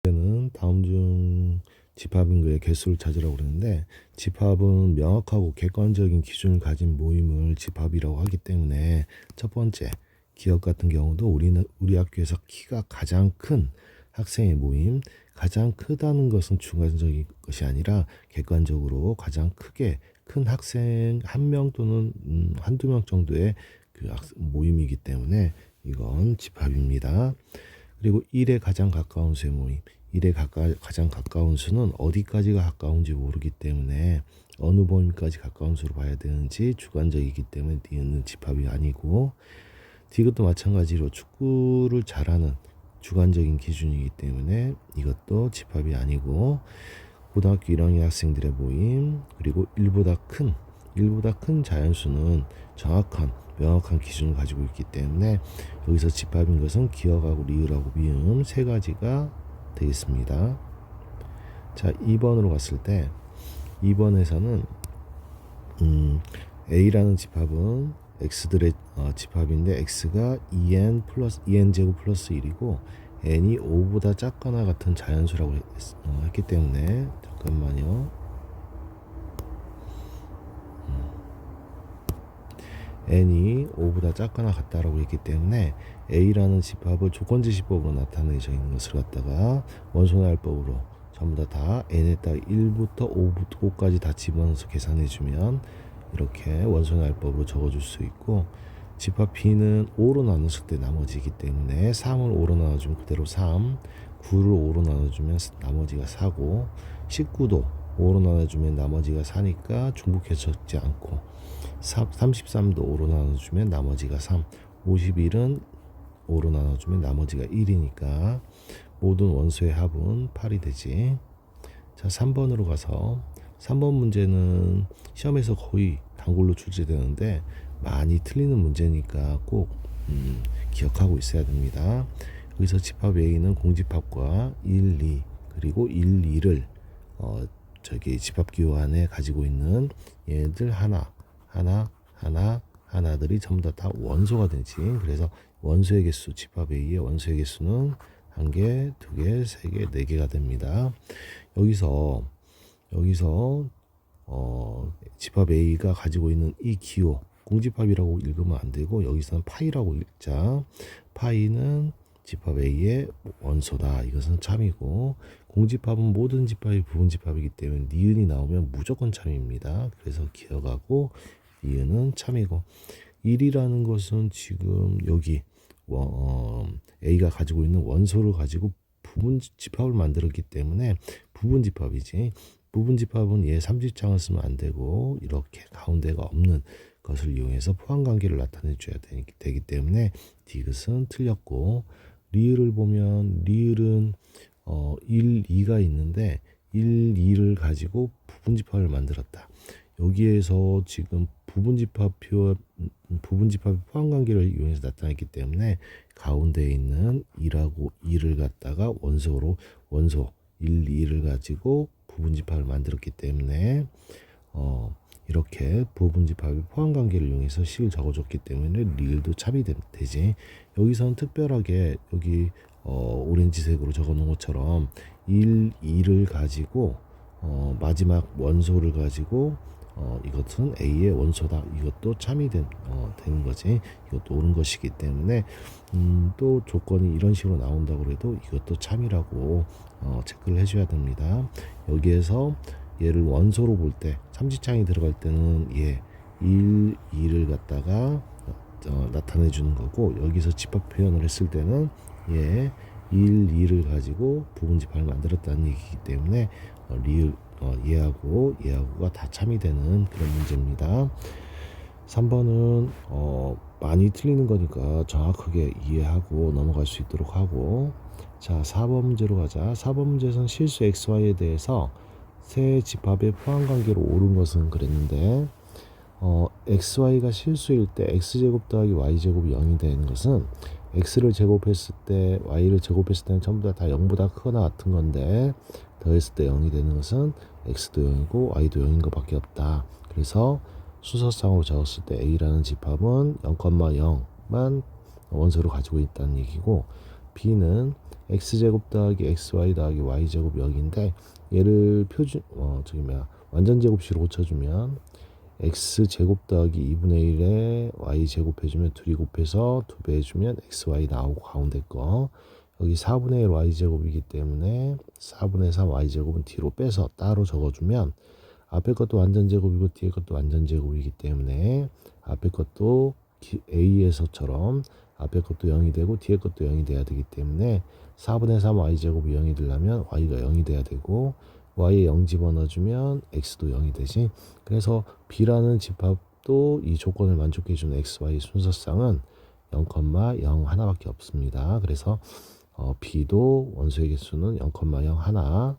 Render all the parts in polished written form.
는 다음 중 집합인구의 개수를 찾으라고 그러는데, 집합은 명확하고 객관적인 기준을 가진 모임을 집합이라고 하기 때문에, 첫 번째 기업 같은 경우도 우리 학교에서 키가 가장 큰 학생의 모임, 가장 크다는 것은 주관적인 것이 아니라 객관적으로 가장 크게 큰 학생 한 명 또는 한두 명 정도의 그 모임이기 때문에 이건 집합입니다. 그리고 1에 가장 가까운 수의 모임. 1에 가장 가까운 수는 어디까지가 가까운지 모르기 때문에 어느 범위까지 가까운 수로 봐야 되는지 주관적이기 때문에 니은은 집합이 아니고, 디귿도 마찬가지로 축구를 잘하는 주관적인 기준이기 때문에 이것도 집합이 아니고, 고등학교 1학년 학생들의 모임, 그리고 1보다 큰 자연수는 명확한 기준을 가지고 있기 때문에 여기서 집합인 것은 기억하고 리을하고 미음 세 가지가 되겠습니다. 자, 2번으로 갔을 때 2번에서는 A라는 집합은 X들의 집합인데, X가 2n 제곱 플러스 1이고 n이 5보다 작거나 같은 자연수라고 했기 때문에, 잠깐만요. n이 5보다 작거나 같다라고 했기 때문에 A라는 집합을 조건지시법으로 나타내져 있는 것을 갖다가 원소날법으로 전부 다 n에다가 1부터 5까지 다 집어넣어서 계산해주면 이렇게 원소날법으로 적어줄 수 있고, 집합 B는 5로 나눴을 때 나머지이기 때문에 3을 5로 나눠주면 그대로 3, 9를 5로 나눠주면 나머지가 4고, 19도 5로 나눠주면 나머지가 4니까 중복해서 적지 않고, 33도 5로 나눠주면 나머지가 3, 51은 5로 나눠주면 나머지가 1이니까 모든 원소의 합은 8이 되지. 자, 3번으로 가서 3번 문제는 시험에서 거의 단골로 출제되는데 많이 틀리는 문제니까 꼭 기억하고 있어야 됩니다. 여기서 집합 A는 공집합과 1, 2 그리고 1, 2를 집합 기호 안에 가지고 있는 얘들 하나들이 전부 다 원소가 되지. 그래서 원소의 개수, 집합 A의 원소의 개수는 1개, 2개, 3개, 4개가 됩니다. 여기서 집합 A가 가지고 있는 이 기호, 공집합이라고 읽으면 안 되고 여기서는 파이라고 읽자. 파이는 집합 A의 원소다. 이것은 참이고, 공집합은 모든 집합이 부분집합이기 때문에 니은이 나오면 무조건 참입니다. 그래서 기억하고 니은은 참이고, 1이라는 것은 지금 여기 A가 가지고 있는 원소를 가지고 부분집합을 만들었기 때문에 부분집합이지. 부분집합은 얘 3지장을 쓰면 안 되고 이렇게 가운데가 없는 것을 이용해서 포함관계를 나타내 줘야 되기 때문에 디귿은 틀렸고, 리을을 보면 리을은 1, 2가 있는데 1, 2를 가지고 부분집합을 만들었다. 여기에서 지금 부분집합이 포함관계를 이용해서 나타냈기 때문에 가운데에 있는 1하고 2를 갖다가 원소 1, 2를 가지고 부분집합을 만들었기 때문에 이렇게 부분집합의 포함관계를 이용해서 식을 적어줬기 때문에 리을도 참이 되지. 여기서는 특별하게 여기 오렌지색으로 적어놓은 것처럼 1, 2를 가지고 마지막 원소를 가지고 이것은 A의 원소다. 이것도 참이 되는 거지. 이것도 옳은 것이기 때문에 또 조건이 이런 식으로 나온다고 해도 이것도 참이라고 체크를 해줘야 됩니다. 여기에서 얘를 원소로 볼 때, 참지창이 들어갈 때는 얘 1, 2를 갖다가 나타내 주는 거고, 여기서 집합 표현을 했을 때는 얘 1, 2를 가지고 부분집합을 만들었다는 얘기이기 때문에 얘하고가 다 참이 되는 그런 문제입니다. 3번은 많이 틀리는 거니까 정확하게 이해하고 넘어갈 수 있도록 하고, 자, 4번 문제로 가자. 4번 문제에서는 실수 XY에 대해서 세 집합의 포함관계로 옳은 것은 그랬는데, XY가 실수일 때 X제곱 더하기 Y제곱이 0이 되는 것은 X를 제곱했을 때 Y를 제곱했을 때는 전부 다 0보다 크거나 같은 건데, 더했을 때 0이 되는 것은 X도 0이고 Y도 0인 것밖에 없다. 그래서 순서상으로 적었을 때 A라는 집합은 0,0만 원소를 가지고 있다는 얘기고, B는 x제곱 더하기 xy 더하기 y제곱 0인데 얘를 완전제곱식으로 고쳐주면 x제곱 더하기 2분의 1에 y제곱 해주면 둘이 곱해서 2배 해주면 xy 나오고 가운데 거 여기 4분의 1 y제곱이기 때문에 4분의 3 y제곱은 뒤로 빼서 따로 적어주면 앞에 것도 완전제곱이고 뒤에 것도 완전제곱이기 때문에 앞에 것도 A에서처럼 앞에 것도 0이 되고 뒤에 것도 0이 돼야 되기 때문에 4분의 3 y제곱이 0이 되려면 y가 0이 돼야 되고 y에 0 집어넣어주면 x도 0이 되지. 그래서 b라는 집합도 이 조건을 만족해주는 x, y 순서쌍은 0,0 하나밖에 없습니다. 그래서 b도 원소의 개수는 0,0 하나.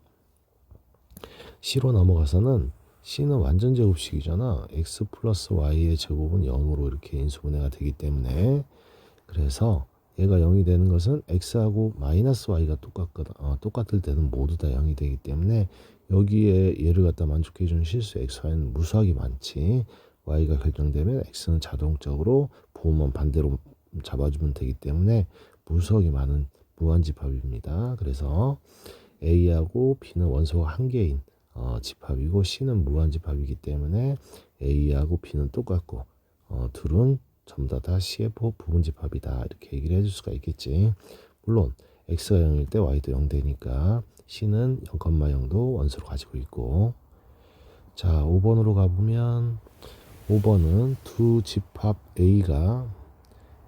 c로 넘어가서는 c는 완전제곱식이잖아. x 플러스 y의 제곱은 0으로 이렇게 인수분해가 되기 때문에 그래서 얘가 0이 되는 것은 x하고 마이너스 y가 똑같을 때는 모두 다 0이 되기 때문에 여기에 얘를 갖다 만족해주는 실수 x, y는 무수하게 많지. y가 결정되면 x는 자동적으로 부호만 반대로 잡아주면 되기 때문에 무수하게 많은 무한집합입니다. 그래서 A하고 B는 원소가 한 개인 집합이고 C는 무한집합이기 때문에 A하고 B는 똑같고 둘은 전부 다 CF 부분집합이다 이렇게 얘기를 해줄 수가 있겠지. 물론 X가 0일 때 Y도 0 되니까 C는 0,0도 원소를 가지고 있고. 자 5번으로 가보면 5번은 두 집합 A가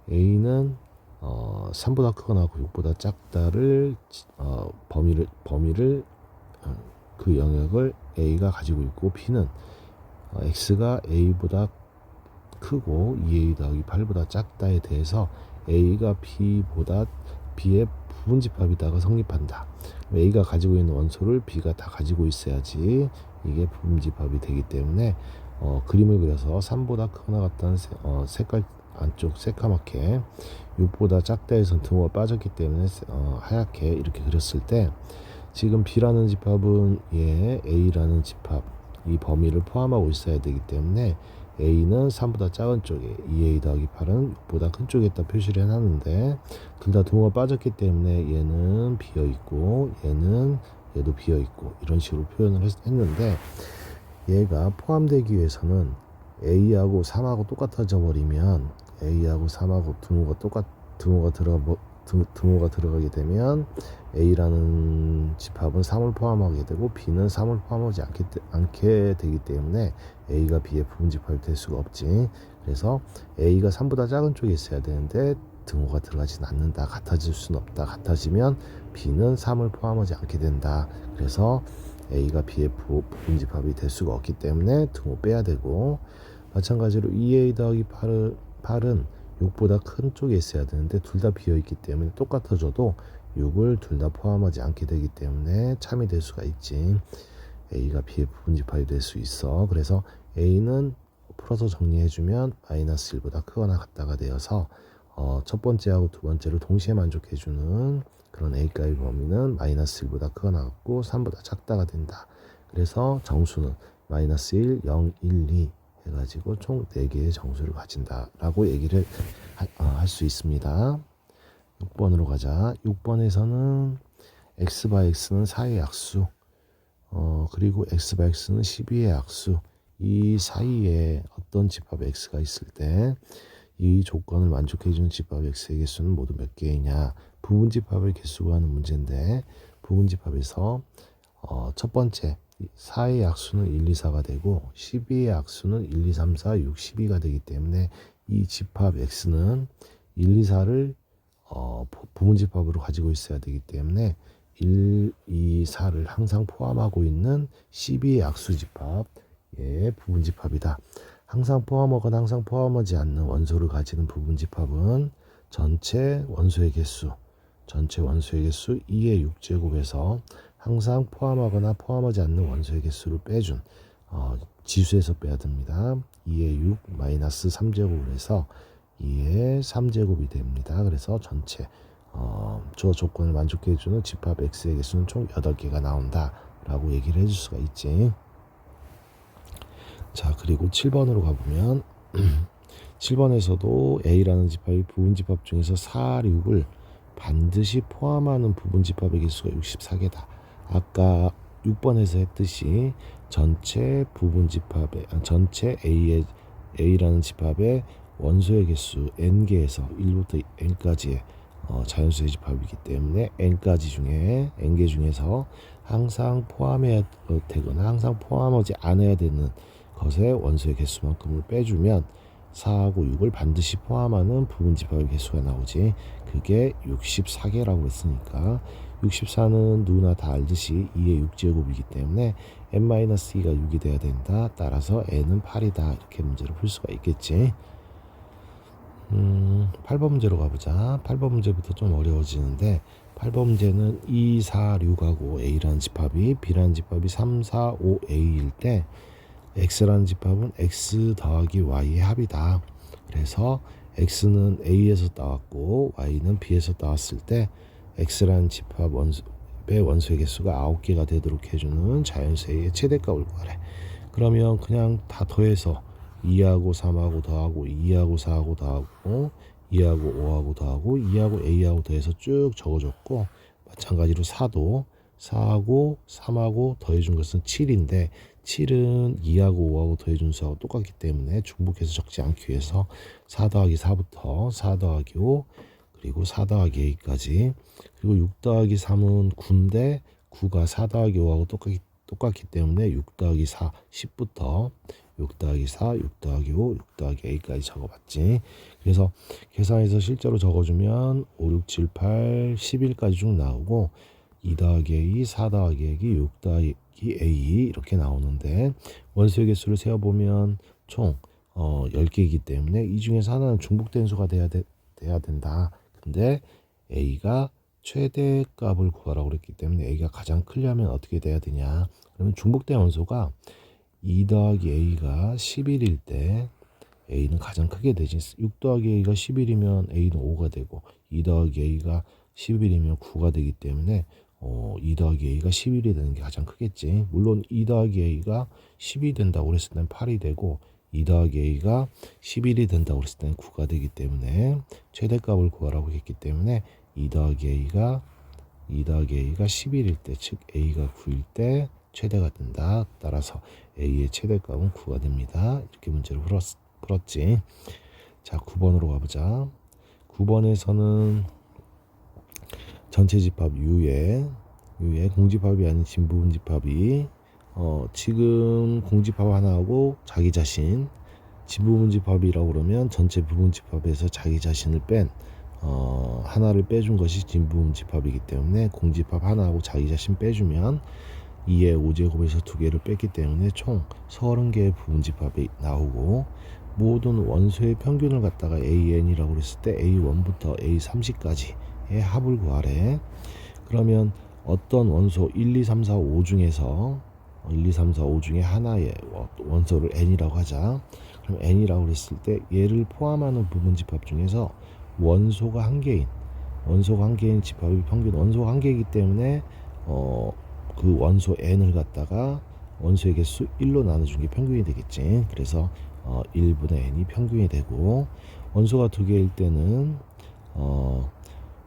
A는 3보다 크거나 6보다 작다를 범위를 그 영역을 A가 가지고 있고 B는 X가 A보다 크고 2A 더하기 8보다 작다에 대해서 A가 B의 부분집합이다가 성립한다. A가 가지고 있는 원소를 B가 다 가지고 있어야지 이게 부분집합이 되기 때문에 그림을 그려서 3보다 크거나 같다는 색깔 안쪽 새까맣게 6보다 작다에선 등호가 빠졌기 때문에 하얗게 이렇게 그렸을 때 지금 B라는 집합은 A라는 집합 이 범위를 포함하고 있어야 되기 때문에 A는 3보다 작은 쪽에 2A 더하기 8은 6보다 큰 쪽에 있다 표시를 해놨는데 둘 다 등호가 빠졌기 때문에 얘는 비어있고 얘도 비어있고 이런 식으로 표현을 했는데 얘가 포함되기 위해서는 A하고 3하고 똑같아져 버리면 A하고 3하고 등호가 들어가게 되면 A라는 집합은 3을 포함하게 되고 B는 3을 포함하지 않게 되기 때문에 A가 B의 부분집합이 될 수가 없지. 그래서 A가 3보다 작은 쪽에 있어야 되는데 등호가 들어가진 않는다. 같아질 수는 없다. 같아지면 B는 3을 포함하지 않게 된다. 그래서 A가 B의 부분집합이 될 수가 없기 때문에 등호 빼야 되고 마찬가지로 2A 더하기 8은 6보다 큰 쪽에 있어야 되는데 둘 다 비어있기 때문에 똑같아져도 6을 둘 다 포함하지 않게 되기 때문에 참이 될 수가 있지. A가 B의 부분집합이 될 수 있어. 그래서 A는 풀어서 정리해주면 마이너스 1보다 크거나 같다가 되어서 첫 번째하고 두 번째를 동시에 만족해주는 그런 A가의 범위는 마이너스 1보다 크거나 같고 3보다 작다가 된다. 그래서 정수는 마이너스 1, 0, 1, 2 해가지고 총 4개의 정수를 가진다라고 얘기를 할 수 있습니다. 6번으로 가자. 6번에서는 x 바 x는 4의 약수 그리고 x 바 x는 12의 약수 이 사이에 어떤 집합 x가 있을 때 이 조건을 만족해주는 집합 x의 개수는 모두 몇 개이냐 부분집합의 개수 구하는 문제인데 부분집합에서 첫 번째 4의 약수는 1, 2, 4가 되고 12의 약수는 1, 2, 3, 4, 6, 12가 되기 때문에 이 집합 x는 1, 2, 4를 부분집합으로 가지고 있어야 되기 때문에 1, 2, 4를 항상 포함하고 있는 12의 약수집합의 부분집합이다. 항상 포함하거나 항상 포함하지 않는 원소를 가지는 부분집합은 전체 원소의 개수 2의 6제곱에서 항상 포함하거나 포함하지 않는 원소의 개수를 빼준 지수에서 빼야 됩니다. 2의 6 마이너스 3제곱을 해서 2의 3제곱이 됩니다. 그래서 전체 저 조건을 만족해주는 집합 x의 개수는 총 8개가 나온다 라고 얘기를 해줄 수가 있지. 자 그리고 7번으로 가보면 7번에서도 A라는 집합이 부분집합 중에서 4, 6을 반드시 포함하는 부분집합의 개수가 64개다. 아까 6번에서 했듯이 전체 부분집합의 전체 A라는 집합의 원소의 개수 n개에서 1부터 n까지의 자연수의 집합이기 때문에 n개 중에서 항상 포함해야 되거나 항상 포함하지 않아야 되는 것의 원소의 개수만큼을 빼주면 4하고 6을 반드시 포함하는 부분집합의 개수가 나오지. 그게 64개라고 했으니까 64는 누구나 다 알듯이 2의 6제곱이기 때문에 n-2가 6이 돼야 된다. 따라서 n은 8이다. 이렇게 문제를 풀 수가 있겠지. 8번 문제로 가보자. 8번 문제부터 좀 어려워지는데 8번 문제는 2, 4, 6하고 A라는 집합이 B라는 집합이 3, 4, 5, A일 때 X라는 집합은 X 더하기 Y의 합이다. 그래서 X는 A에서 따왔고 Y는 B에서 따왔을 때 X라는 집합 원소의 개수가 9개가 되도록 해주는 자연수의 최대값을 구하래. 그러면 그냥 다 더해서 2하고 3하고 더하고 2하고 4하고 더하고 2하고 5하고 더하고 2하고 A하고 더해서 쭉 적어줬고, 마찬가지로 4하고 3하고 더해준 것은 7인데 7은 2하고 5하고 더해준 수하고 똑같기 때문에 중복해서 적지 않기 위해서 4 더하기 4부터 4 더하기 5 그리고 4 더하기 A까지, 그리고 6 더하기 3은 9인데 9가 4 더하기 5하고 똑같기 때문에 6 더하기 4 10부터 6 더하기 4, 6 더하기 5, 6 더하기 A까지 적어봤지. 그래서 계산해서 실제로 적어주면 5, 6, 7, 8, 11까지 쭉 나오고 2 더하기 A, 4 더하기 A, 6 더하기 A 이렇게 나오는데 원소의 개수를 세어보면 총 10개이기 때문에 이 중에서 하나는 중복된 수가 돼야 된다. 근데 A가 최대값을 구하라고 그랬기 때문에 A가 가장 크려면 어떻게 돼야 되냐. 그러면 중복된 원소가 2 더하기 A가 11일 때 A는 가장 크게 되지. 6 더하기 A가 11이면 A는 5가 되고 2 더하기 A가 11이면 9가 되기 때문에 2 더하기 A가 11이 되는 게 가장 크겠지. 물론 2 더하기 A가 10이 된다고 그랬을 때는 8이 되고 2 더하기 A가 11이 된다고 그랬을 때는 9가 되기 때문에 최대값을 구하라고 했기 때문에 2 더하기 A가 11일 때, 즉 A가 9일 때 최대가 된다. 따라서 A의 최대값은 9가 됩니다. 이렇게 문제를 풀었지. 자, 9번으로 가보자. 9번에서는 전체 집합 U의 공집합이 아닌 진부분 집합이 지금 공집합 하나하고 자기 자신, 진부분 집합이라고 그러면 전체 부분 집합에서 자기 자신을 뺀 하나를 빼준 것이 진부분 집합이기 때문에 공집합 하나하고 자기 자신 빼주면 2의 5제곱에서 2개를 뺐기 때문에 총 30개의 부분집합이 나오고, 모든 원소의 평균을 갖다가 AN이라고 그랬을 때 A1부터 A30까지의 합을 구하래. 그러면 어떤 원소 1, 2, 3, 4, 5 중에서 1, 2, 3, 4, 5 중에 하나의 원소를 N이라고 하자. 그럼 N이라고 그랬을 때 얘를 포함하는 부분집합 중에서 원소가 한 개인 집합의 평균, 원소가 한 개이기 때문에 그 원소 n을 갖다가 원소의 개수 1로 나눠준 게 평균이 되겠지. 그래서 1분의 n이 평균이 되고, 원소가 두 개일 때는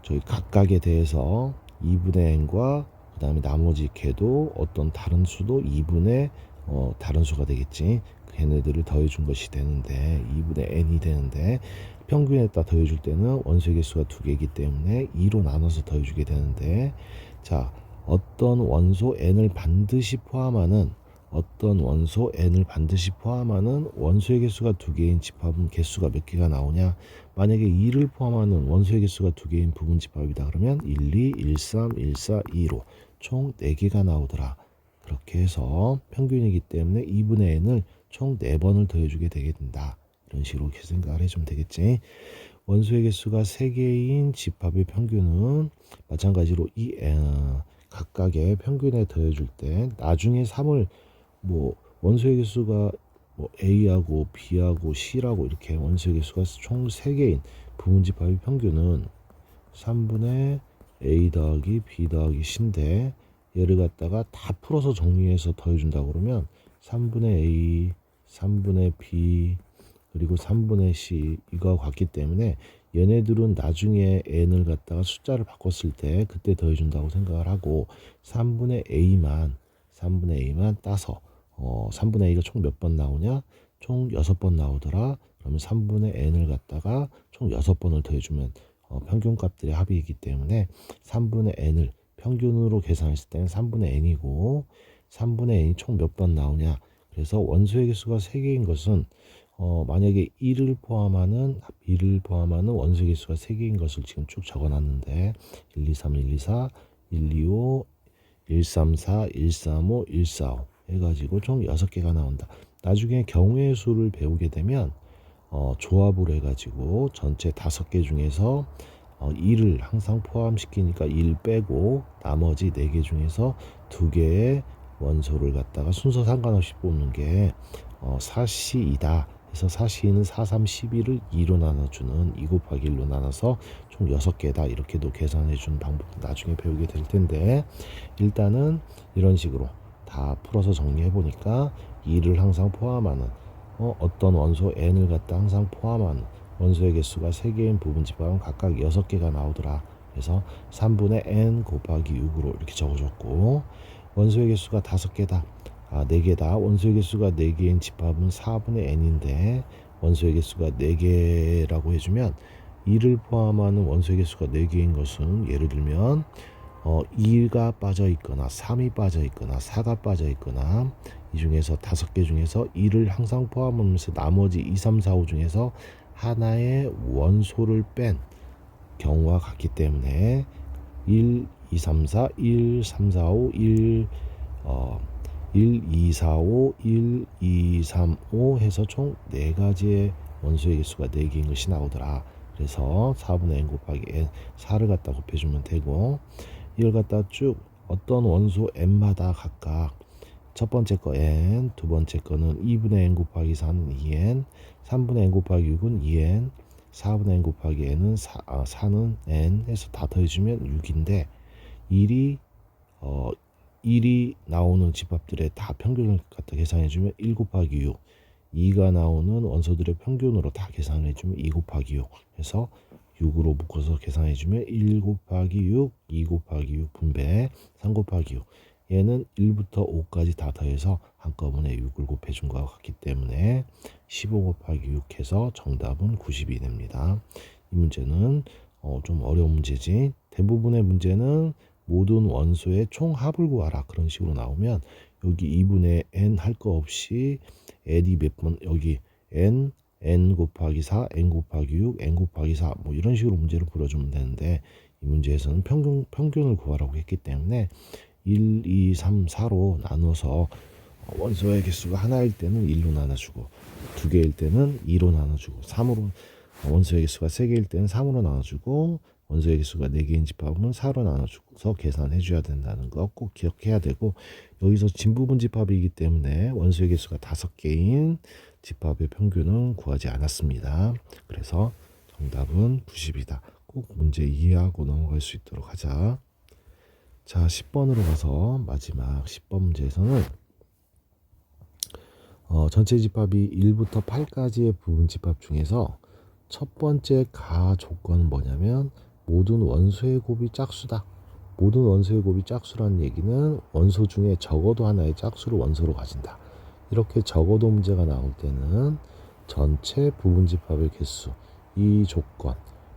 저희 각각에 대해서 2분의 n과 그 다음에 나머지 개도 어떤 다른 수도 2분의 다른 수가 되겠지. 걔네들을 더해준 것이 되는데 2분의 n이 되는데, 평균에다 더해줄 때는 원소의 개수가 두 개이기 때문에 2로 나눠서 더해주게 되는데, 자, 어떤 원소 n을 반드시 포함하는 원소의 개수가 두 개인 집합은 개수가 몇 개가 나오냐. 만약에 2를 포함하는 원소의 개수가 두 개인 부분 집합이다 그러면 1, 2, 1, 3, 1, 4, 2로 총 4개가 나오더라. 그렇게 해서 평균이기 때문에 2분의 n을 총 4번을 더해주게 되게 된다. 이런 식으로 생각을 해주면 되겠지. 원소의 개수가 3개인 집합의 평균은 마찬가지로 이 각각의 평균에 더해줄 때 나중에 3을 원소의 개수가 A하고 B하고 C라고 이렇게 원소의 개수가 총 3개인 부분집합의 평균은 3분의 A 더하기 B 더하기 C인데, 얘를 갖다가 다 풀어서 정리해서 더해준다고 그러면 3분의 A, 3분의 B 그리고 3분의 C 이거와 같기 때문에 얘네들은 나중에 n을 갖다가 숫자를 바꿨을 때 그때 더해준다고 생각을 하고 3분의 a만 따서 3분의 a가 총 몇 번 나오냐? 총 6번 나오더라. 그러면 3분의 n을 갖다가 총 6번을 더해주면 평균값들의 합이기 때문에 3분의 n을 평균으로 계산했을 때는 3분의 n이고 3분의 n이 총 몇 번 나오냐? 그래서 원소의 개수가 3개인 것은 만약에 1을 포함하는 원소의 개수가 3개인 것을 지금 쭉 적어놨는데 1, 2, 3, 1, 2, 4, 1, 2, 5, 1, 3, 4, 1, 3, 5, 1, 4, 5 해가지고 총 6개가 나온다. 나중에 경우의 수를 배우게 되면 조합을 해가지고 전체 5개 중에서 1을 항상 포함시키니까 1 빼고 나머지 4개 중에서 2개의 원소를 갖다가 순서 상관없이 뽑는 게 사시이다. 그래서 사시는 4, 3, 12를 2로 나눠주는 2 곱하기 1로 나눠서 총 6개다. 이렇게도 계산해주는 방법도 나중에 배우게 될 텐데 일단은 이런 식으로 다 풀어서 정리해보니까 2를 항상 포함하는 어떤 원소 n을 갖다 항상 포함하는 원소의 개수가 3개인 부분집합은 각각 6개가 나오더라. 그래서 3분의 n 곱하기 6으로 이렇게 적어줬고 원소의 개수가 5개다. 4개다. 원소의 개수가 4개인 집합은 4분의 n인데 원소의 개수가 4개라고 해주면 2를 포함하는 원소의 개수가 4개인 것은 예를 들면 2가 빠져 있거나 3이 빠져 있거나 4가 빠져 있거나 이 중에서 5개 중에서 2를 항상 포함하면서 나머지 2, 3, 4, 5 중에서 하나의 원소를 뺀 경우와 같기 때문에 1, 2, 3, 4, 1, 3, 4, 5, 1, 2, 4, 5, 1, 2, 3, 5 해서 총 4가지의 원소의 개수가 4개인 것이 나오더라. 그래서 4분의 n 곱하기 n 4를 갖다 곱해주면 되고 이걸 갖다 쭉 어떤 원소 n마다 각각 첫 번째 거 n, 두 번째 거는 2분의 n 곱하기 4는 2n, 3분의 n 곱하기 6은 2n, 4분의 n 곱하기 n은 4는 n 해서 다 더해주면 6인데 1이 나오는 집합들의 다 평균을 갖다 계산해주면 1 곱하기 6 2가 나오는 원소들의 평균으로 다 계산해주면 2 곱하기 6 해서 6으로 묶어서 계산해주면 1 곱하기 6, 2 곱하기 6 분배 3 곱하기 6 얘는 1부터 5까지 다 더해서 한꺼번에 6을 곱해준 것과 같기 때문에 15 곱하기 6 해서 정답은 90이 됩니다. 이 문제는 좀 어려운 문제지. 대부분의 문제는 모든 원소의 총합을 구하라 그런 식으로 나오면 여기 2분의 n 할 거 없이 n이 몇 번 여기 n 곱하기 4, n 곱하기 6, n 곱하기 4 뭐 이런 식으로 문제를 풀어주면 되는데 이 문제에서는 평균을 구하라고 했기 때문에 1, 2, 3, 4로 나눠서 원소의 개수가 하나일 때는 1로 나눠주고 2개일 때는 2로 나눠주고 3으로 원소의 개수가 3개일 때는 3으로 나눠주고 원소의 개수가 4개인 집합은 4로 나눠줘서 계산해 줘야 된다는 거 꼭 기억해야 되고 여기서 진부분 집합이기 때문에 원소의 개수가 5개인 집합의 평균은 구하지 않았습니다. 그래서 정답은 90이다. 꼭 문제 이해하고 넘어갈 수 있도록 하자. 자, 10번으로 가서 마지막 10번 문제에서는 전체 집합이 1부터 8까지의 부분 집합 중에서 첫 번째 가 조건은 뭐냐면 모든 원소의 곱이 짝수다. 모든 원소의 곱이 짝수라는 얘기는 원소 중에 적어도 하나의 짝수를 원소로 가진다. 이렇게 적어도 문제가 나올 때는 전체 부분집합의 개수, 이 조건,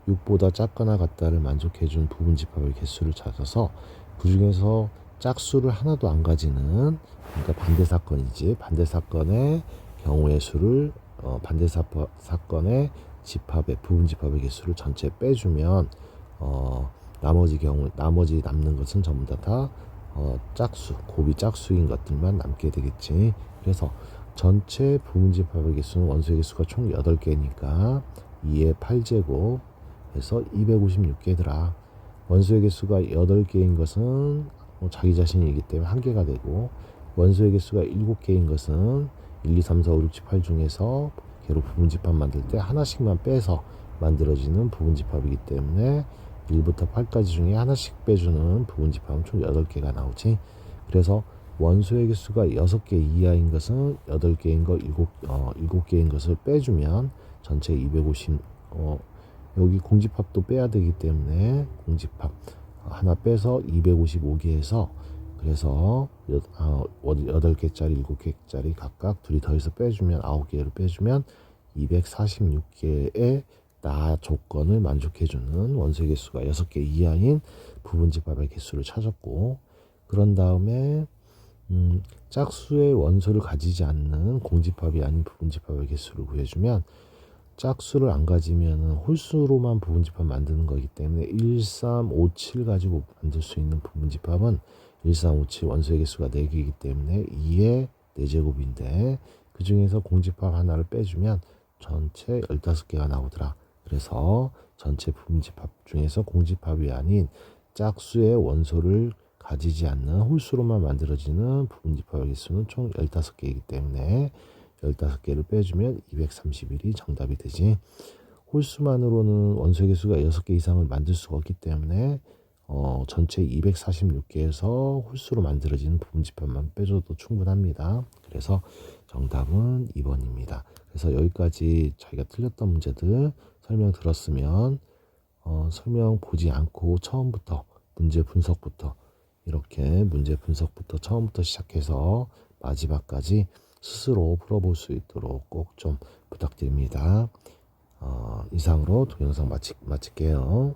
6보다 작거나 같다를 만족해준 부분집합의 개수를 찾아서 그 중에서 짝수를 하나도 안 가지는 그러니까 반대 사건이지. 반대 사건의 경우의 수를 반대 사건의 집합의 부분 집합의 개수를 전체 빼주면 나머지 남는 것은 전부 다 짝수, 곱이 짝수인 것들만 남게 되겠지. 그래서 전체 부분 집합의 개수는 원소의 개수가 총 8개니까 2의 8제곱 해서 256개더라. 원소의 개수가 8개인 것은 자기 자신이기 때문에 1개가 되고 원소의 개수가 7개인 것은 1, 2, 3, 4, 5, 6, 7, 8 중에서 개로 부분집합 만들 때 하나씩만 빼서 만들어지는 부분집합이기 때문에 1부터 8까지 중에 하나씩 빼주는 부분집합은 총 8개가 나오지. 그래서 원소의 개수가 6개 이하인 것은 8개인 거 7개인 것을 빼주면 전체 여기 공집합도 빼야 되기 때문에 공집합 하나 빼서 255개에서 그래서 8개짜리 7개짜리 각각 둘이 더해서 빼주면 9개를 빼주면 246개의 나 조건을 만족해주는 원소의 개수가 6개 이하인 부분집합의 개수를 찾았고, 그런 다음에 짝수의 원소를 가지지 않는 공집합이 아닌 부분집합의 개수를 구해주면, 짝수를 안 가지면 홀수로만 부분집합 만드는 거기 때문에 1357 가지고 만들 수 있는 부분집합은 1357 원소의 개수가 4개이기 때문에 2의 4제곱인데 그 중에서 공집합 하나를 빼주면 전체 15개가 나오더라. 그래서 전체 부분집합 중에서 공집합이 아닌 짝수의 원소를 가지지 않는 홀수로만 만들어지는 부분집합의 개수는 총 15개이기 때문에 15개를 빼주면 231이 정답이 되지. 홀수만으로는 원소의 개수가 6개 이상을 만들 수가 없기 때문에 전체 246개에서 홀수로 만들어지는 부분집합만 빼줘도 충분합니다. 그래서 정답은 2번입니다. 그래서 여기까지 자기가 틀렸던 문제들 설명 들었으면 설명 보지 않고 처음부터 문제 분석부터 이렇게 문제 분석부터 처음부터 시작해서 마지막까지 스스로 풀어볼 수 있도록 꼭 좀 부탁드립니다. 이상으로 동영상 마칠게요.